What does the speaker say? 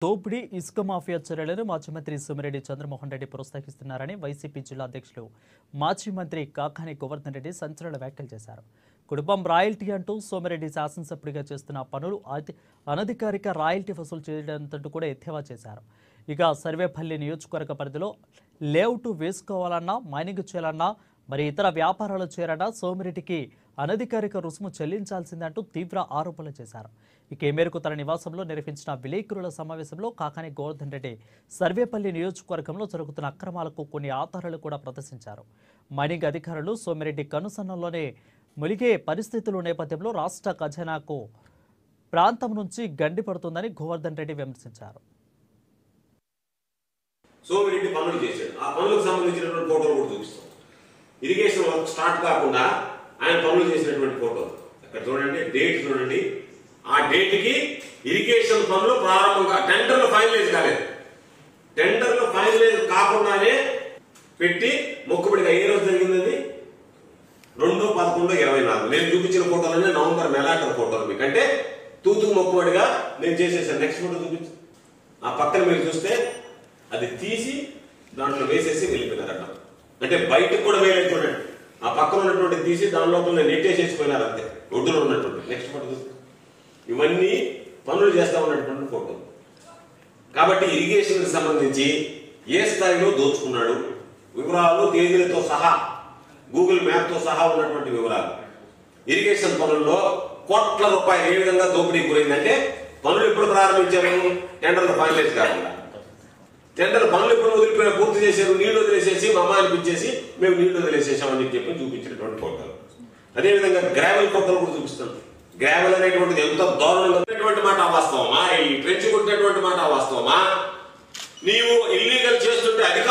దోపిడీ ఇసుక మాఫియా చర్యలను మాజీ మంత్రి సోమిరెడ్డి చంద్రమోహన్ రెడ్డి ప్రోత్సహిస్తున్నారని వైసీపీ జిల్లా అధ్యక్షులు మాజీ మంత్రి కాకాని గోవర్ధన్ రెడ్డి సంచలన వ్యాఖ్యలు చేశారు. కుటుంబం రాయల్టీ అంటూ సోమిరెడ్డి శాసనసభ్యుడిగా చేస్తున్న పనులు అనధికారిక రాయల్టీ వసూలు చేయడంతో కూడా ఎద్దేవా చేశారు. ఇక సర్వేపల్లి నియోజకవర్గ పరిధిలో లేఅవుట్ వేసుకోవాలన్నా, మైనింగ్ చేయాలన్నా, మరి ఇతర వ్యాపారాలు చేయాలన్నా సోమిరెడ్డికి అనధికారిక రుసుము చెల్లించాల్సిందంటూ తీవ్ర ఆరోపణలు చేశారు. ఇక ఈ మేరకు తన నివాసంలో నిర్వహించిన విలేకరుల సమావేశంలో కాకాని గోవర్ధన్ రెడ్డి సర్వేపల్లి నియోజకవర్గంలో జరుగుతున్న అక్రమాలకు కొన్ని ఆధారాలు కూడా ప్రదర్శించారు. మైనింగ్ అధికారులు సోమిరెడ్డి కనుసన్నల్లోనే ములిగే పరిస్థితుల నేపథ్యంలో రాష్ట్ర ఖజానాకు ప్రాంతం నుంచి గండి పడుతుందని గోవర్ధన్ రెడ్డి విమర్శించారు. సోమిరెడ్డి పనులు చేశాడు. ఆ పనులకు సంబంధించినటువంటి ఫోటోలు కూడా చూపిస్తాం. ఇరిగేషన్ వర్క్ స్టార్ట్ కాకుండా ఆయన పనులు చేసినటువంటి ఫోటోలు అక్కడ చూడండి, డేట్ చూడండి. ఆ డేట్కి ఇరిగేషన్ పనులు ప్రారంభంగా టెండర్లు ఫైనలైజ్ కాలేదు. టెండర్లు ఫైనలైజ్ కాకుండానే పెట్టి మొక్కుబడిగా ఏ రోజు జరిగింది? 2/11/24. నేను చూపించిన ఫోటోలన్నీ నవంబర్ నెలాఖరు ఫోటోలు. మీకంటే తూతు మొక్కుబడిగా నేను చేసేసాను. నెక్స్ట్ ఫోటో చూపించు. ఆ పక్కన మీరు చూస్తే అది తీసి దాంట్లో వేసేసి వెళ్ళిపోయినారట. అంటే బయటకు కూడా వేయలేదు చూడండి. ఆ పక్కన ఉన్నటువంటి తీసి దాని లోపల నెట్టేసేసిపోయినారు అంతే, ఒడ్డులో ఉన్నటువంటి. నెక్స్ట్ ఫోటో చూస్తే ఇవన్నీ పనులు చేస్తా ఉన్నటువంటి ఫోటోలు. కాబట్టి ఇరిగేషన్కి సంబంధించి ఏ స్థాయిలో దోచుకున్నాడు వివరాలు, తేదీలతో సహా, గూగుల్ మ్యాప్తో సహా ఉన్నటువంటి వివరాలు. ఇరిగేషన్ పనుల్లో కోట్ల రూపాయలు ఏ విధంగా దోపిడీ గురైందంటే పనులు ఎప్పుడు ప్రారంభించారు? టెండర్లు ఫైనలైజ్ కాకుండా. టెండర్ పనులు ఎప్పుడు పూర్తి చేశారు? నీళ్లు వదిలేసేసి మా అమ్మ అనిపించేసి మేము నీళ్లు వదిలేసేసామని చెప్పి చూపించినటువంటి ఫోటోలు. అదేవిధంగా గ్రావెల్ ఫోటోలు కూడా చూపిస్తాం. గ్రావెల్ అనేటువంటిది ఎంత దారుణంగా ఉన్నటువంటి మాట వాస్తవమా? ఈ ట్రెంచ్ కొట్టినటువంటి మాట వాస్తవమా? నీవు ఇల్లీగల్ చేస్తుంటే అధికారులు